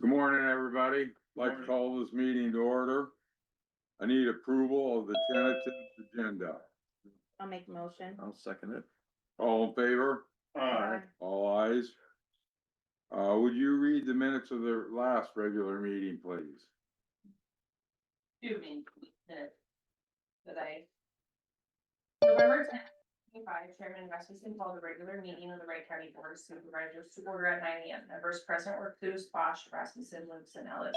Good morning, everybody. Like to call this meeting to order. I need approval of the tentative agenda. I'll make a motion. I'll second it. All in favor? Aye. All ayes. Would you read the minutes of the last regular meeting, please? Minutes that November 10th, Chairman Rasmussen called a regular meeting of the Wright County Board of Supervisors to order at 9 a.m. Members present were Clues, Bosch, Rasmussen, Lewis, and Ellis.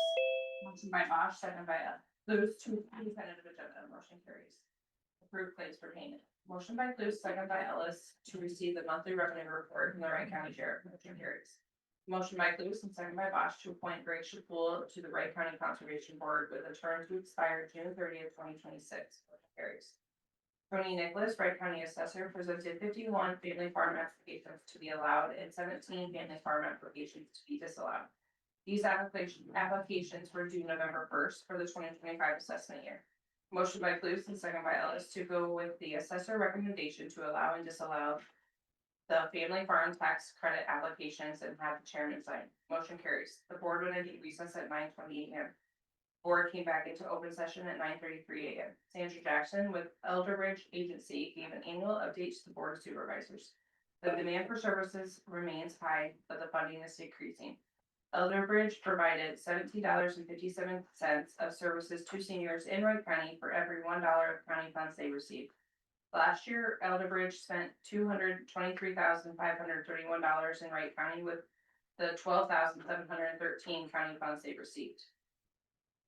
Motion by Bosch, second by Lewis to approve tentative agenda. Motion carries. Approved claims for payment. Motion by Clues, second by Ellis to receive the monthly revenue report from the Wright County Sheriff. Motion carries. Motion by Clues and second by Bosch to appoint Greg Shapool to the Wright County Conservation Board with a term to expire June 30th, 2026. Motion carries. Tony Nicholas, Wright County Assessor, presented 51 family farm applications to be allowed and 17 family farm applications to be disallowed. These applications were due November 1st for the 2025 assessment year. Motion by Clues and second by Ellis to go with the assessor recommendation to allow and disallow the family farm tax credit applications and have the chairman sign. Motion carries. The board went into recess at 9:28 a.m. Board came back into open session at 9:33 a.m. Sandra Jackson with Elderbridge Agency gave an annual update to the Board of Supervisors. The demand for services remains high, but the funding is decreasing. Elderbridge provided $17.57 of services to seniors in Wright County for every $1 of county funds they received. Last year, Elderbridge spent $223,531 in Wright County with the $12,713 county funds they received.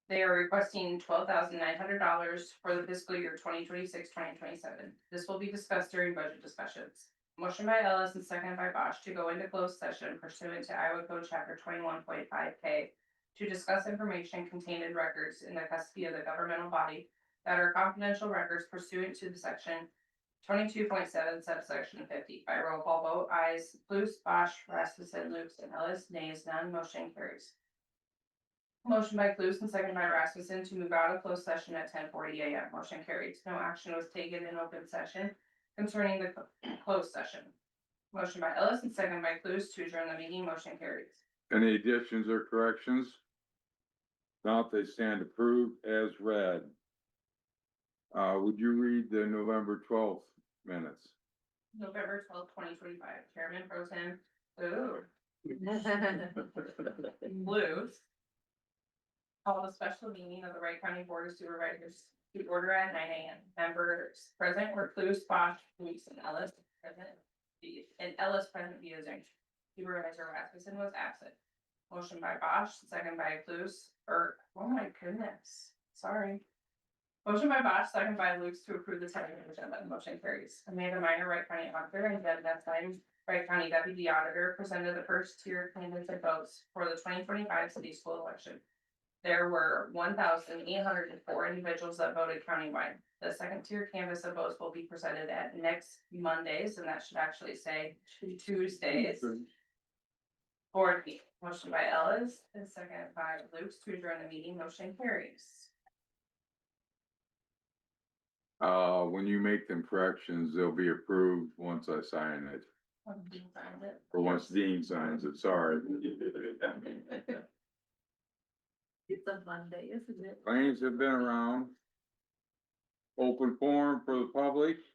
They are requesting $12,900 for the fiscal year 2026-2027. This will be discussed during budget discussions. Motion by Ellis and second by Bosch to go into closed session pursuant to Iowa Code Chapter 21.5K to discuss information contained in records in the custody of the governmental body that are confidential records pursuant to the section 22.7 subsection 50. By roll call vote, ayes, Clues, Bosch, Rasmussen, Lukes, and Ellis, nays, none, motion carries. Motion by Clues and second by Rasmussen to move out of closed session at 10:40 a.m. Motion carries. No action was taken in open session concerning the closed session. Motion by Ellis and second by Clues to adjourn the meeting. Motion carries. Any additions or corrections? Not, they stand approved as read. Would you read the November 12th minutes? November 12th, 2025. Chairman Pro Tem Blues called a special meeting of the Wright County Board of Supervisors to order at 9 a.m. Members present were Clues, Bosch, Lewis, and Ellis present, and Ellis present via Zoom. Supervisor Rasmussen was absent. Motion by Bosch, second by Clues, oh my goodness, sorry. Motion by Bosch, second by Lukes to approve the tentative agenda. Motion carries. Amanda Minor, Wright County Auditor, and Deb Netsheim, Wright County Deputy Auditor, presented the first tier candidates and votes for the 2025 city school election. There were 1,804 individuals that voted countywide. The second tier canvas of votes will be presented at next Mondays, and that should actually say Tuesdays. Board meeting. Motion by Ellis and second by Lukes to adjourn the meeting. Motion carries. When you make them corrections, they'll be approved once I sign it, or once Dean signs it, sorry. It's a Monday, isn't it? Claims have been around. Open forum for the public.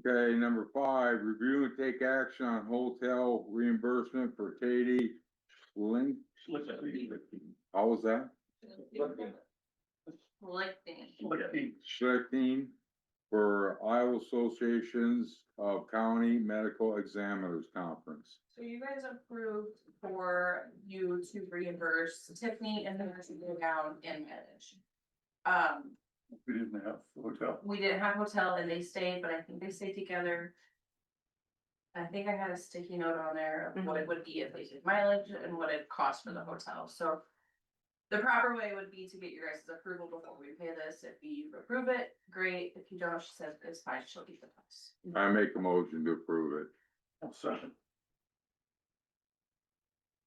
Okay, number 5, review and take action on hotel reimbursement for Katie Schling. How was that? Schlichting for Iowa Associations of County Medical Examiners Conference. So you guys approved for you to reimburse Tiffany and the nursing go down and manage. We didn't have hotel. We didn't have hotel and they stayed, but I think they stayed together. I think I had a sticky note on there of what it would be if they did mileage and what it cost for the hotel, so. The proper way would be to get your guys' approval before we pay this. If you approve it, great. If you don't, she says it's fine, she'll keep the price. I make a motion to approve it. I'll second.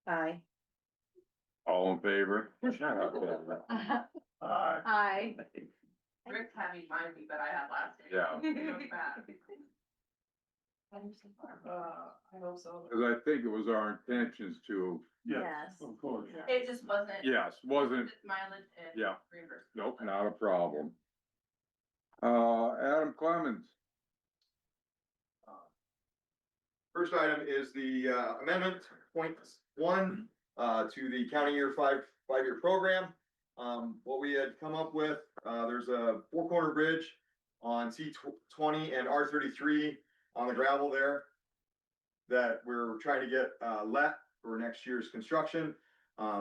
Aye. All in favor? Shut up. Aye. Rick's having mine, but I had last. Yeah. It was bad. I hope so. Cause I think it was our intentions to, Yes, Yes. of course. It just wasn't. yes, wasn't, Mileage and. Yeah. reimbursement. nope, not a problem. Adam Clemens, First item is the amendment, point one, to the county year five-year program. What we had come up with, there's a four-corner bridge on C20 and R33 on the gravel there that we're trying to get let for next year's construction.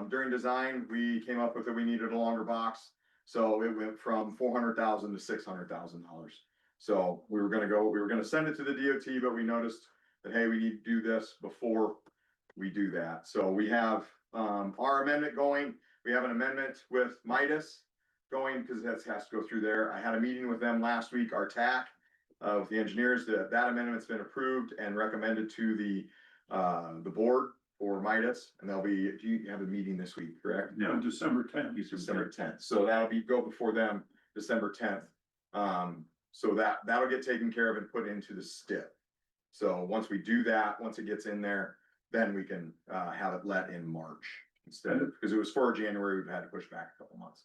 During design, we came up with that we needed a longer box, so it went from $400,000 to $600,000. So we were gonna send it to the DOT, but we noticed that, hey, we need to do this before we do that. So we have our amendment going. We have an amendment with Midas going because that has to go through there. I had a meeting with them last week, our TAC, with the engineers. That amendment's been approved and recommended to the board for Midas, and you have a meeting this week, correct? Yeah, December 10th. December 10th. So that'll go before them, December 10th. So that'll get taken care of and put into the STIP. So once we do that, once it gets in there, then we can have it let in March instead of, because it was for January, we've had to push back a couple months.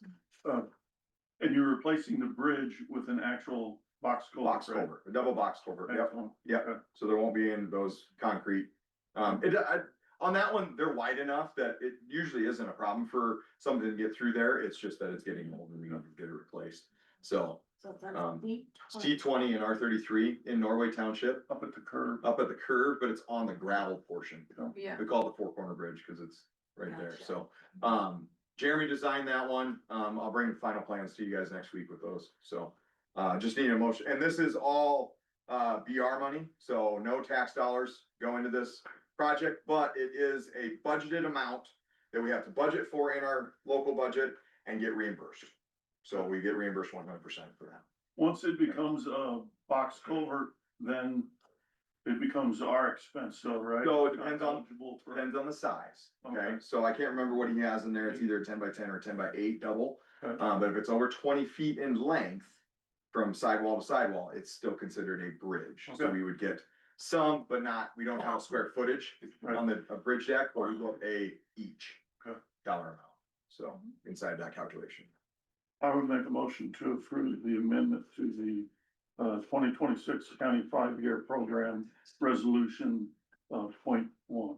And you're replacing the bridge with an actual box culvert. Box culvert, a double box culvert, yep, Excellent. yep. So there won't be in those concrete. On that one, they're wide enough that it usually isn't a problem for something to get through there. It's just that it's getting old and we need to get it replaced. So So it's on the C20 and R33 in Norway Township, Up at the curb. up at the curve, but it's on the gravel portion. Yeah. We call it the four corner bridge because it's right there. Gotcha. So, Jeremy designed that one. I'll bring the final plans to you guys next week with those. So, just need a motion. And this is all, BR money. So no tax dollars go into this project, but it is a budgeted amount that we have to budget for in our local budget and get reimbursed. So we get reimbursed 100% for that. Once it becomes a box culvert, then it becomes our expense, so, right? So it depends on- Eligible for- Depends on the size, okay? Okay. So I can't remember what he has in there. It's either 10x10 or 10x8 double. Okay. But if it's over 20 feet in length from sidewall to sidewall, it's still considered a bridge. So Okay. we would get some, but we don't have a square footage Right. on a bridge deck, but we get a each Okay. dollar amount. So inside that calculation. I would make a motion to approve the amendment to the 2026 county 5-year program resolution point one.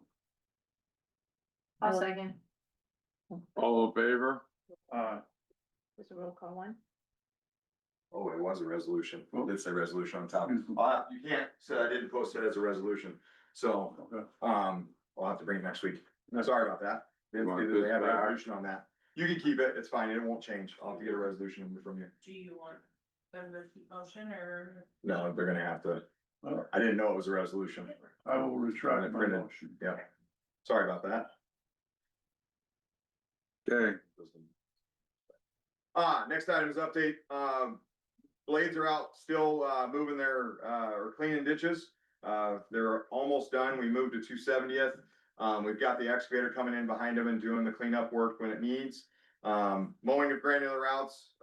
I'll second. all in favor? There's a roll call one. Oh, it was a resolution. Oh. It did say resolution on top. Mhm. You can't, so I didn't post it as a resolution. So, Okay. I'll have to bring it next week. Sorry about that. They You want have this a back? resolution on that. You can keep it, it's fine, it won't change. I'll have to get a resolution from you. Do you want the motion or? No, they're gonna have to, Well, I didn't know it was a resolution. I will retract my Printed. motion. Yeah. Sorry about that. Okay, Next item is update. Blades are out still, moving their, or cleaning ditches. They're almost done. We moved to 270th. We've got the excavator coming in behind them and doing the cleanup work when it needs. Mowing of granular routes,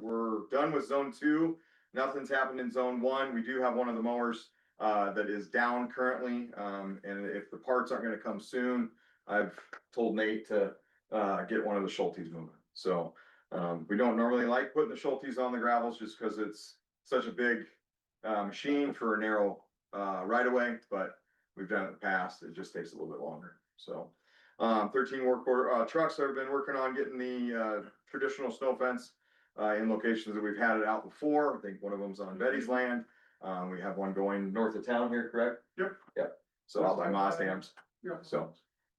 we're done with zone 2. Nothing's happened in zone 1. We do have one of the mowers, that is down currently. And if the parts aren't gonna come soon, I've told Nate to, get one of the Schultes moving. So, we don't normally like putting the Schultes on the gravels just because it's such a big, machine for a narrow, right away, but we've done it in the past. It just takes a little bit longer. So, 13 work order, trucks have been working on getting the, traditional snow fence, in locations that we've had it out before. I think one of them's on Betty's land. We have one going north of town here, correct? Yep. Yep. So out by Mossdams. So,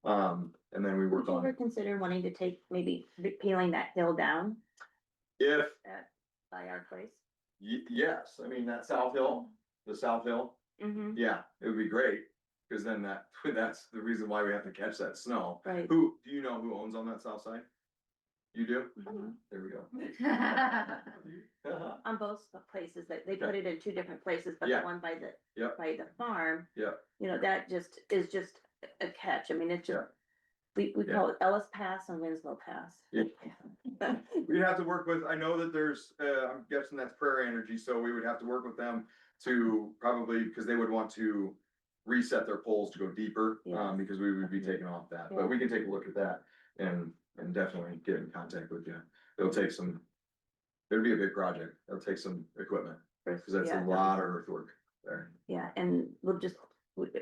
and then we Would worked you ever on, consider wanting to take, maybe peeling that hill down if, by our place? yes, I mean, that South Hill, the South Hill, Mm-hmm, yeah, it would be great. Cause then that's the reason why we have to catch that snow. right. Do you know who owns on that south side? You do? Mhm. There we go. On both places, they put it in two different places, but the Yeah. one by the, Yep. by the farm. Yep. You know, that just is just a catch. I mean, it's just, we Yeah. call it Ellis Pass and Winslow Pass. Yeah. We'd have to work with, I know that there's, I'm guessing that's Prairie Energy, so we would have to work with them to probably, because they would want to reset their poles to go deeper, Yeah. because we would be taking off that, but we can take a look at that and definitely get in contact with you. It'll take some, it'll be a big project. It'll take some equipment, because that's a Yeah, lot of earthwork there. Yeah, and we'll just,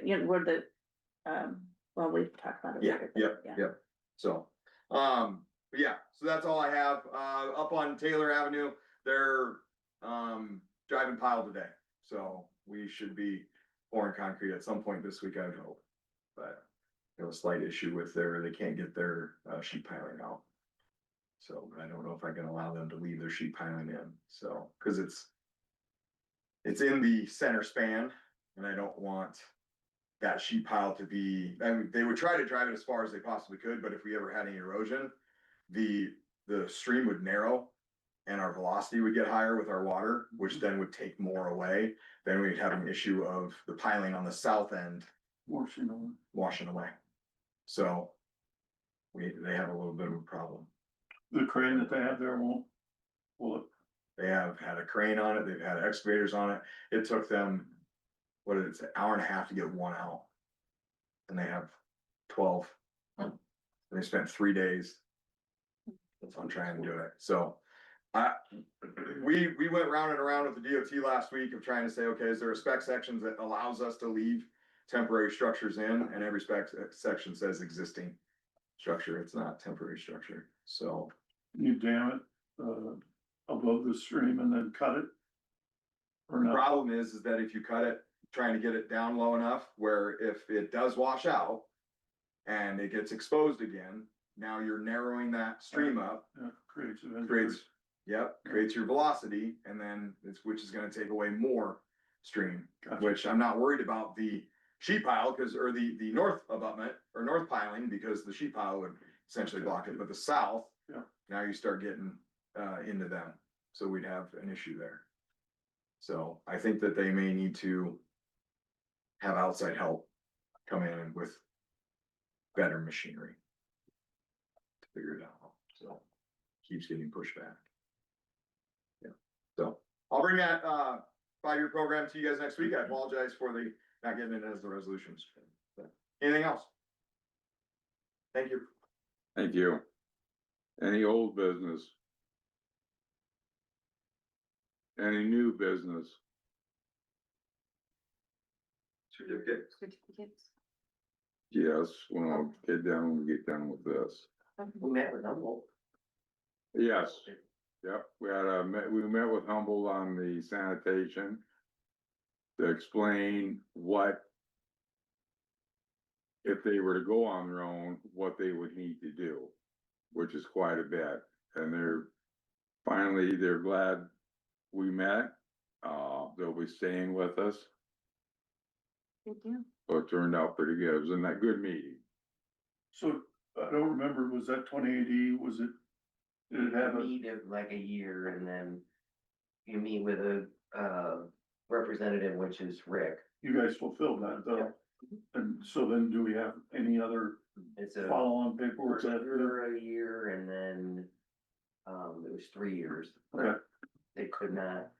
you know, we're the, well, we've talked about it. Yeah, later, but yep, yeah. yep. So, but yeah, so that's all I have. Up on Taylor Avenue, they're, driving pile today. So we should be pouring concrete at some point this week, I would hope. But there was a slight issue with they can't get their, sheet piling out. So I don't know if I can allow them to leave their sheet piling in, so, cause it's in the center span, and I don't want that sheet pile to be, I mean, they would try to drive it as far as they possibly could, but if we ever had any erosion, the stream would narrow and our velocity would get higher with our water, which then would take more away. Then we'd have an issue of the piling on the south end washing away. So they have a little bit of a problem. The crane that they have there will it? They have had a crane on it, they've had excavators on it. It took them, what is it, an hour and a half to get one out. And they have 12. And they spent 3 days on trying to do it. So we went round and around with the DOT last week of trying to say, okay, is there a spec section that allows us to leave temporary structures in? And every spec section says existing structure. It's not temporary structure. So You dam it, above the stream and then cut it? Or the not? problem is that if you cut it, trying to get it down low enough where if it does wash out and it gets exposed again, now you're narrowing that stream up, Yeah, creates. creates your velocity, and then which is gonna take away more stream, Gotcha. which I'm not worried about the sheet pile, or the north abutment or north piling, because the sheet pile would essentially block it, but the south. Yeah. Now you start getting into them, so we'd have an issue there. So I think that they may need to have outside help come in with better machinery to figure it out, so keeps getting pushed back. Yeah, so I'll bring that 5-year program to you guys next week. I apologize for the not getting it as the resolutions. But anything else? Thank you. Thank you. Any old business? Any new business? Certificate. Certificates. Yes, when I get done with this. We met with Humboldt. Yes, yep, we met with Humboldt on the sanitation. To explain what. If they were to go on their own, what they would need to do, which is quite a bit, and they're glad we met. They'll be staying with us, Good deal. so it turned out pretty good, it was a good meeting. So I don't remember, was that 2080? Was it? Did it have a? Meet of like a year and then you meet with a representative, which is Rick. You guys fulfilled that though? And so then do we have any other It's a follow-on paperwork? for a year and then it was 3 years. Okay. They could not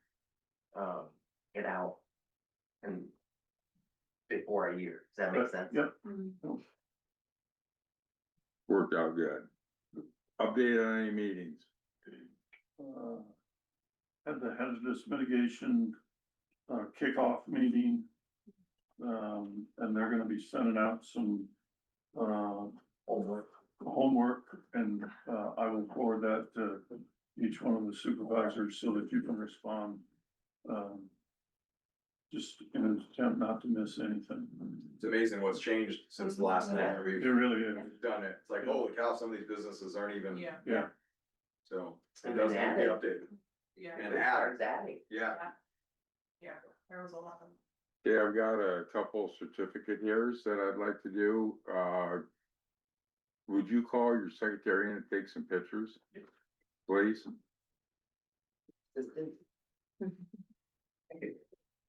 get out and before a year. Does that make sense? Yep. Worked out good. Update on any meetings? Had the hazardous mitigation kickoff meeting. And they're gonna be sending out some homework, and I will forward that to each one of the supervisors so that you can respond. Just in an attempt not to miss anything. It's amazing what's changed since the last time It really is. we've done it. It's like, holy cow, some of these businesses aren't even. Yeah. Yeah. So it And does need to be added. updated. Yeah. And It added, starts adding. yeah. Yeah, there was a lot of. Yeah, I've got a couple certificate here that I'd like to do, would you call your secretary and take some pictures? Please?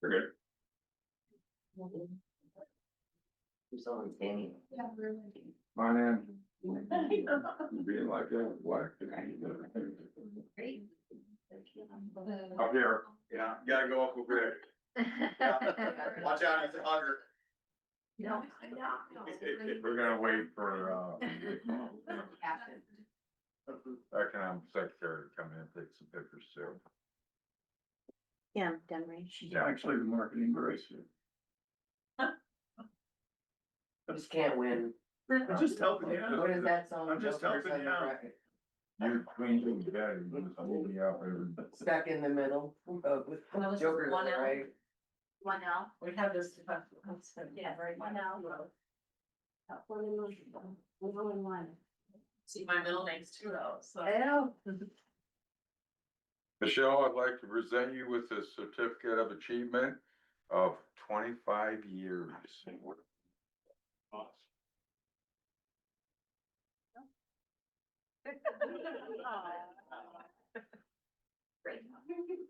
You're good. Who's on Danny? Yeah, really. My name, being like that, what? Great. Up here. Yeah, you gotta go up with Rick. Watch out, it's a hugger. No. We're gonna wait for, economic secretary to come in and take some pictures too. Yeah, I'm done, right? She's actually the marketing director. Just can't win. I'm just helping you What out. is that song? I'm just Joker's helping you on the out. bracket. You're cleaning together, you just hold me up every. Stuck in the middle, with Well, this is Joker's on one the L. right. One now. We have this. Yeah, right. One now. See, my middle name's too though, so. Michelle, I'd like to present you with a certificate of achievement of 25 years.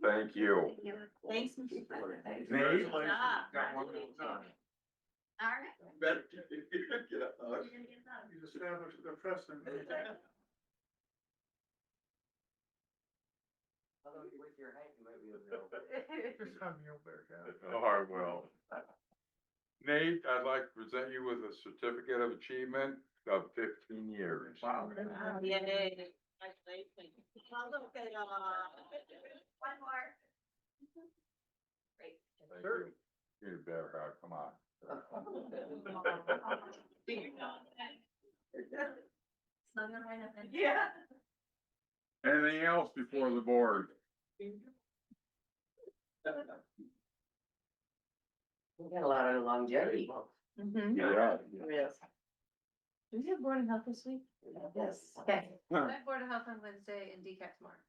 Thank you. Thanks. Nate? Congratulations. Got one more time. All right. Better get a hug. You established the precedent. Although you're with your height, you might be able to. Just have me over there, yeah. Oh, I will. Nate, I'd like to present you with a certificate of achievement of 15 years. Wow. Yay. One more. Great. Sure. You better, come on. Yeah. Anything else before the board? We got a lot of longevity. Mm-hmm. Yeah. Yes. Do we have board and health this week? Yes. Okay. Board of Health on Wednesday and DCAT tomorrow.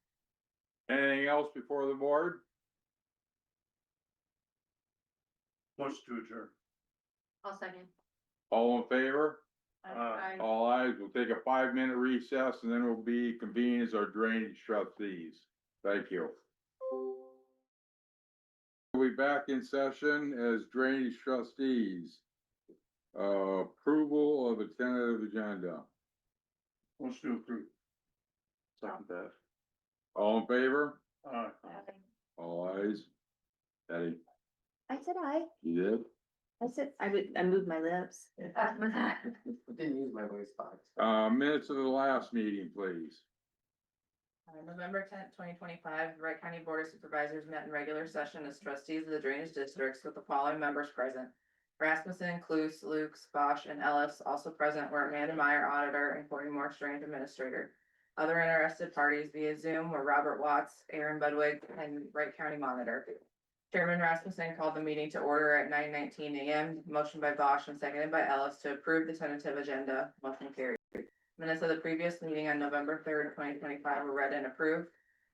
Anything else before the board? Motion to adjourn. I'll second. All in favor? Aye. All ayes. We'll take a 5-minute recess and then we'll be convened as our drainage trustees. Thank you. We'll be back in session as drainage trustees. Approval of a tentative agenda. Motion to approve. Second that. All in favor? All ayes. Eddie, I said aye. you did? I moved my lips. Didn't use my voice box. Minutes of the last meeting, please. November 10th, 2025, Wright County Board of Supervisors met in regular session as trustees of the drainage districts with the following members present. Rasmussen, Cluse, Lukes, Bosch, and Ellis. Also present were Amanda Meyer, auditor, and Courtney Moore, Strange administrator. Other interested parties via Zoom were Robert Watts, Aaron Budwig, and Wright County monitor. Chairman Rasmussen called the meeting to order at 9:19 a.m. Motion by Bosch and seconded by Ellis to approve the tentative agenda. Motion carried. Minutes of the previous meeting on November 3rd, 2025 were read and approved.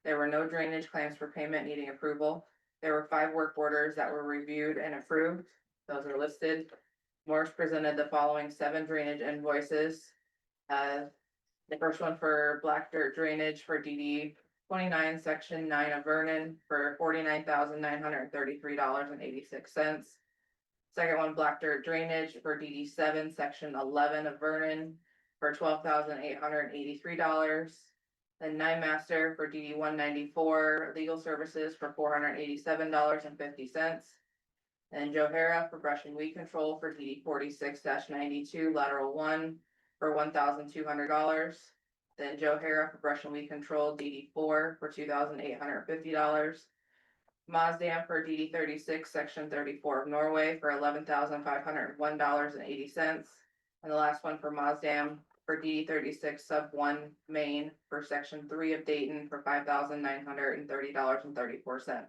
There were no drainage claims for payment needing approval. There were 5 work orders that were reviewed and approved. Those are listed. Morse presented the following 7 drainage invoices. The first one for black dirt drainage for DD 29, section 9 of Vernon for $49,933.86. Second one, black dirt drainage for DD 7, section 11 of Vernon for $12,883. Then Nine Master for DD 194, legal services for $487.50. And Joe Hara for brush and weed control for DD 46-92, lateral 1 for $1,200. Then Joe Hara for brush and weed control, DD 4 for $2,850. Mazdam for DD 36, section 34 of Norway for $11,501.80. And the last one for Mazdam for DD 36, sub 1 Maine for section 3 of Dayton for $5,930.34.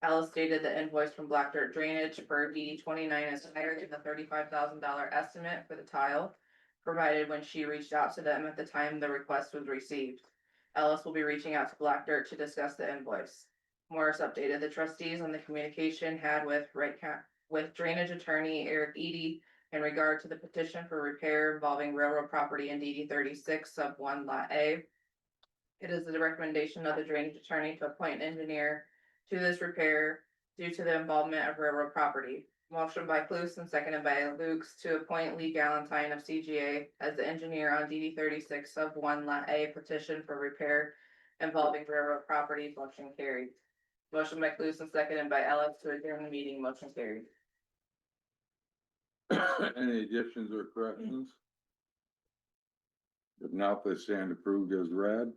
Alice stated the invoice from Black Dirt Drainage for DD 29 is higher than the $35,000 estimate for the tile provided when she reached out to them at the time the request was received. Ellis will be reaching out to Black Dirt to discuss the invoice. Morris updated the trustees on the communication had with drainage attorney Eric Eady in regard to the petition for repair involving railroad property in DD 36 sub 1 lot A. It is the recommendation of the drainage attorney to appoint an engineer to this repair due to the involvement of railroad property. Motion by Cluse and seconded by Lukes to appoint Lee Galantine of CGA as the engineer on DD 36 sub 1 lot A petition for repair involving railroad property. Motion carried. Motion by Clues, seconded by Ellis to adjourn the meeting, motion carried. Any additions or corrections? If not, they stand approved as read.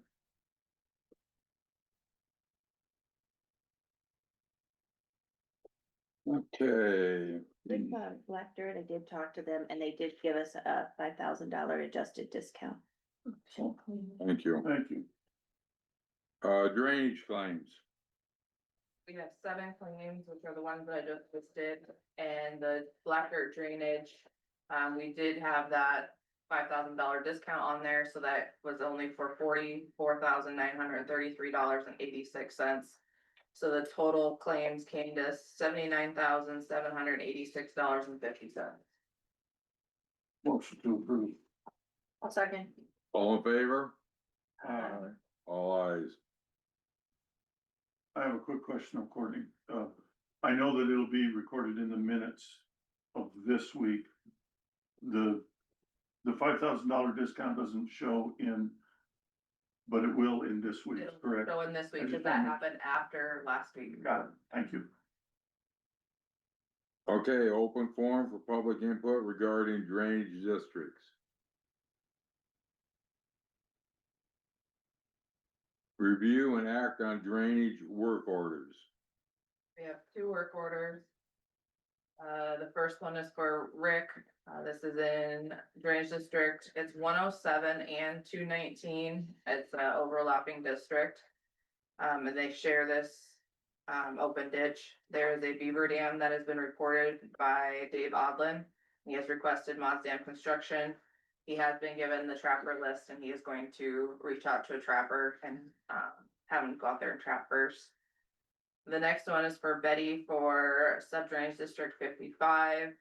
Okay. With Black Dirt, I did talk to them and they did give us a $5,000 adjusted discount. Thank you. Thank you. Drainage claims. We have 7 claims, which are the ones that I just listed, and the Black Dirt drainage. We did have that $5,000 discount on there, so that was only for $44,933.86. So the total claims came to $79,786.50. Motion to approve. I'll second. All in favor? Uh, All ayes. I have a quick question of Courtney. I know that it'll be recorded in the minutes of this week. The $5,000 discount doesn't show in, but it will in this week, correct? So in this week, because that happened after last week. Got it, thank you. Okay, open forum for public input regarding drainage districts. Review and act on drainage work orders. We have 2 work orders. The first one is for Rick. This is in Drainage District. It's 107 and 219. It's an overlapping district. And they share this open ditch. There is a beaver dam that has been reported by Dave Odlin. He has requested Moss Dam construction. He has been given the trapper list and he is going to reach out to a trapper and have him go out there and trap first. The next one is for Betty for Sub Drainage District 55.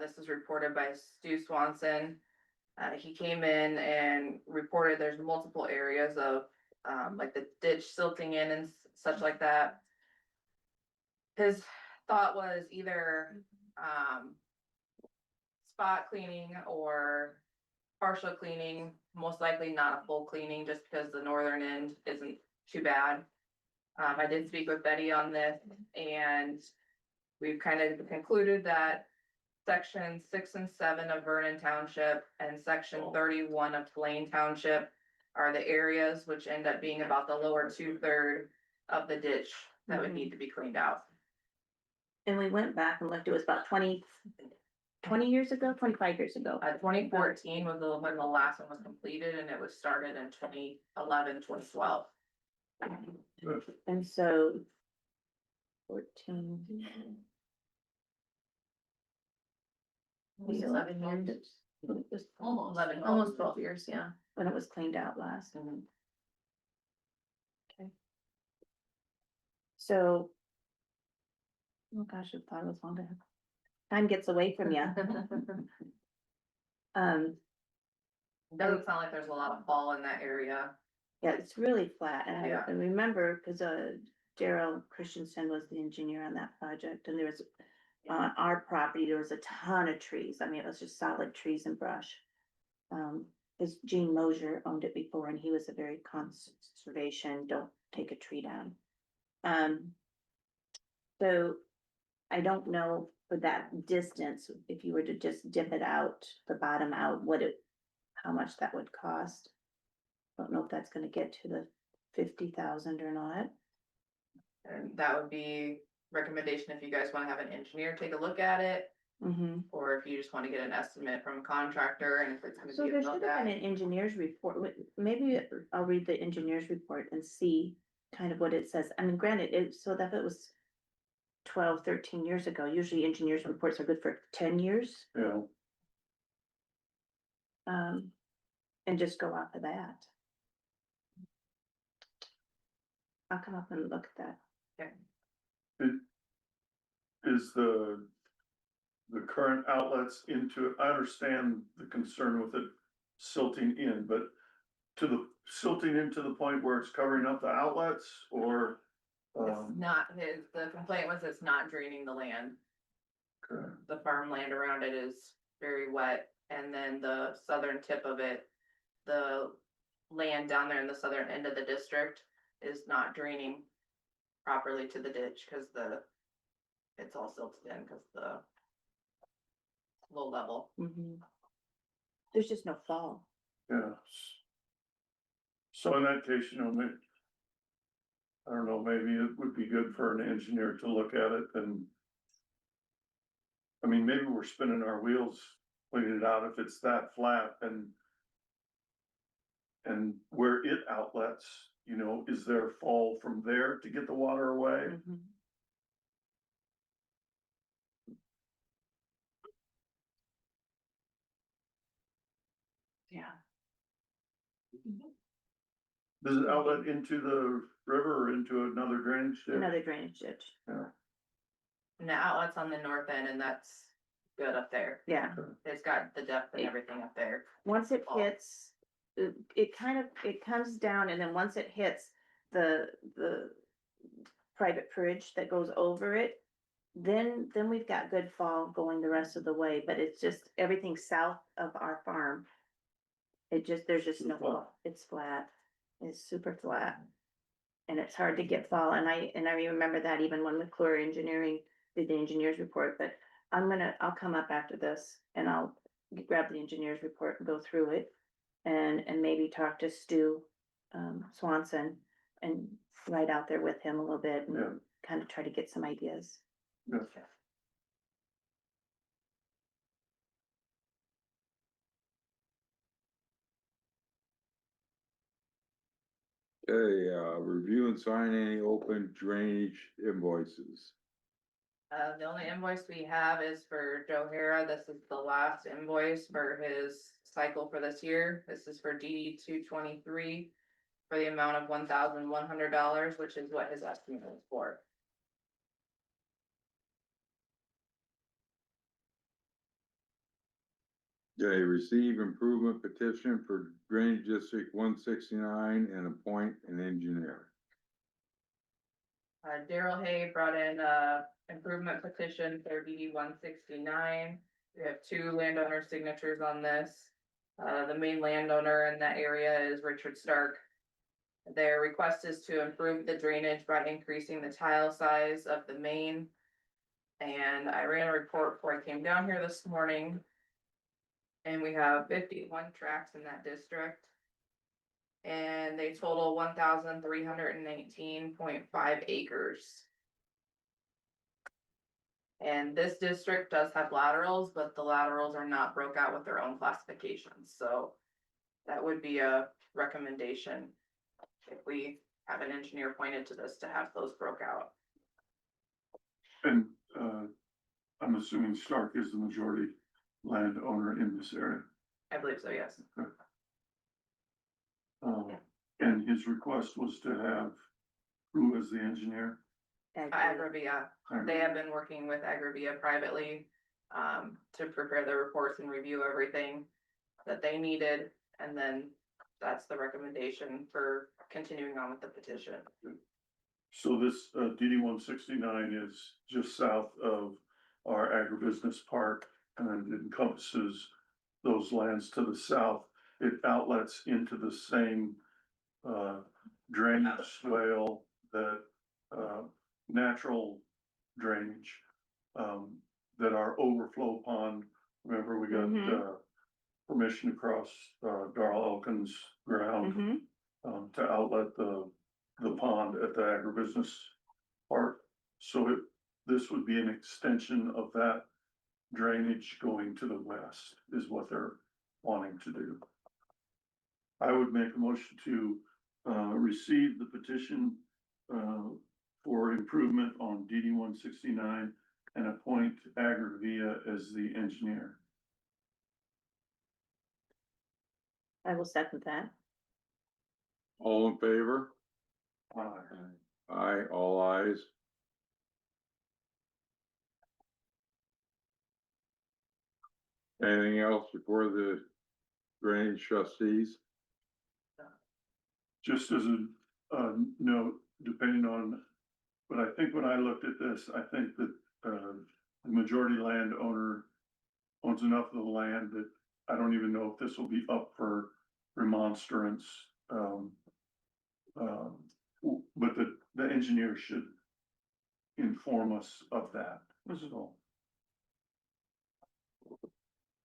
This is reported by Stu Swanson. He came in and reported there's multiple areas of like the ditch silting in and such like that. His thought was either spot cleaning or partial cleaning, most likely not a full cleaning just because the northern end isn't too bad. I did speak with Betty on this and we've kind of concluded that section 6 and 7 of Vernon Township and section 31 of Plain Township are the areas which end up being about the lower 2/3 of the ditch that would need to be cleaned out. And we went back and looked, it was about 20 years ago, 25 years ago. 2014 was when the last one was completed and it was started in 2011, 2012. And so 14. Was it 11 years? It was Almost 11, almost 12 years, yeah, when it was cleaned out last. Mhm. Okay. So. Oh gosh, I thought it was long to have. Time gets away from you. Doesn't sound like there's a lot of fall in that area. Yeah, it's really flat, and Yeah. I remember, cause Daryl Christensen was the engineer on that project, and there was. On our property, there was a ton of trees, I mean, it was just solid trees and brush. Cause Gene Mosier owned it before, and he was a very conservation, don't take a tree down. So. I don't know for that distance, if you were to just dip it out, the bottom out, how much that would cost. Don't know if that's gonna get to the 50,000 or not. And that would be recommendation if you guys wanna have an engineer take a look at it. Mm-hmm. Or if you just wanna get an estimate from a contractor and if it's gonna So be there a should look have been at. an engineer's report, maybe I'll read the engineer's report and see kind of what it says. I mean, granted, so that it was 12, 13 years ago, usually engineers' reports are good for 10 years. Yeah, And just go off of that. I'll come up and look at that. is the current outlets into it, I understand the concern with it silting in, but to the silting into the point where it's covering up the outlets or? It's not the complaint was it's not draining the land. Okay. The farmland around it is very wet, and then the southern tip of it, the land down there in the southern end of the district is not draining properly to the ditch, cause it's all silted in, cause the low level. Mhm. There's just no fall. Yeah. So in that case, you know, I don't know, maybe it would be good for an engineer to look at it and. I mean, maybe we're spinning our wheels, cleaning it out if it's that flat and. And where it outlets, you know, is there fall from there to get the water away? Mhm. Yeah. Does it outlet into the river or into another drainage ditch? Another drainage ditch. And the outlet's on the north end, and that's good up there. Yeah. It's got the depth and everything up there. Once it Fall. hits, it kind of, it comes down and then once it hits the private bridge that goes over it, then we've got good fall going the rest of the way, but it's just everything south of our farm. There's just no fall. It's flat. It's super flat. And it's hard to get fall. And I remember that even when McClure Engineering did the engineer's report, but I'll come up after this and I'll grab the engineer's report and go through it. And maybe talk to Stu, Swanson and ride out there with him a little bit Yeah. and kind of try to get some ideas. Yeah. Okay, review and sign any open drainage invoices. The only invoice we have is for Joe Hara. This is the last invoice for his cycle for this year. This is for DD 223 for the amount of $1,100, which is what his estimate is for. Okay, receive improvement petition for Drainage District 169 and appoint an engineer. Daryl Hay brought in a improvement petition for DD 169. We have two landowner signatures on this. The main landowner in that area is Richard Stark. Their request is to improve the drainage by increasing the tile size of the main. And I ran a report before I came down here this morning. And we have 51 tracks in that district. And they total 1,319.5 acres. And this district does have laterals, but the laterals are not broke out with their own classifications, so that would be a recommendation. If we have an engineer pointed to this to have those broke out. And, I'm assuming Stark is the majority landowner in this area. I believe so, yes. And his request was to have who as the engineer? Agravia, they have been working with Agravia privately, to prepare the reports and review everything that they needed. And then that's the recommendation for continuing on with the petition. So this, DD 169 is just south of our agribusiness park and it encompasses those lands to the south. It outlets into the same, drainage swale that, natural drainage, that our overflow pond, remember we got, Mhm. permission across, Darrell Elkins ground, Mhm. to outlet the pond at the agribusiness park. So this would be an extension of that drainage going to the west is what they're wanting to do. I would make a motion to, receive the petition, for improvement on DD 169 and appoint Agravia as the engineer. I will second that. All in favor? Aye. Aye, all ayes. Anything else before the drainage trustees? Just as a note, depending on, but I think when I looked at this, I think that, the majority landowner owns enough of the land that I don't even know if this will be up for remonstrance. But the engineer should inform us of that, so.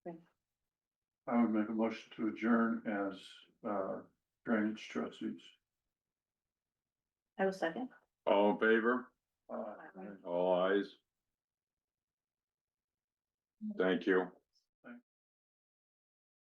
Okay. I would make a motion to adjourn as, drainage trustees. I will second. All in favor? Uh, All ayes? Thank you.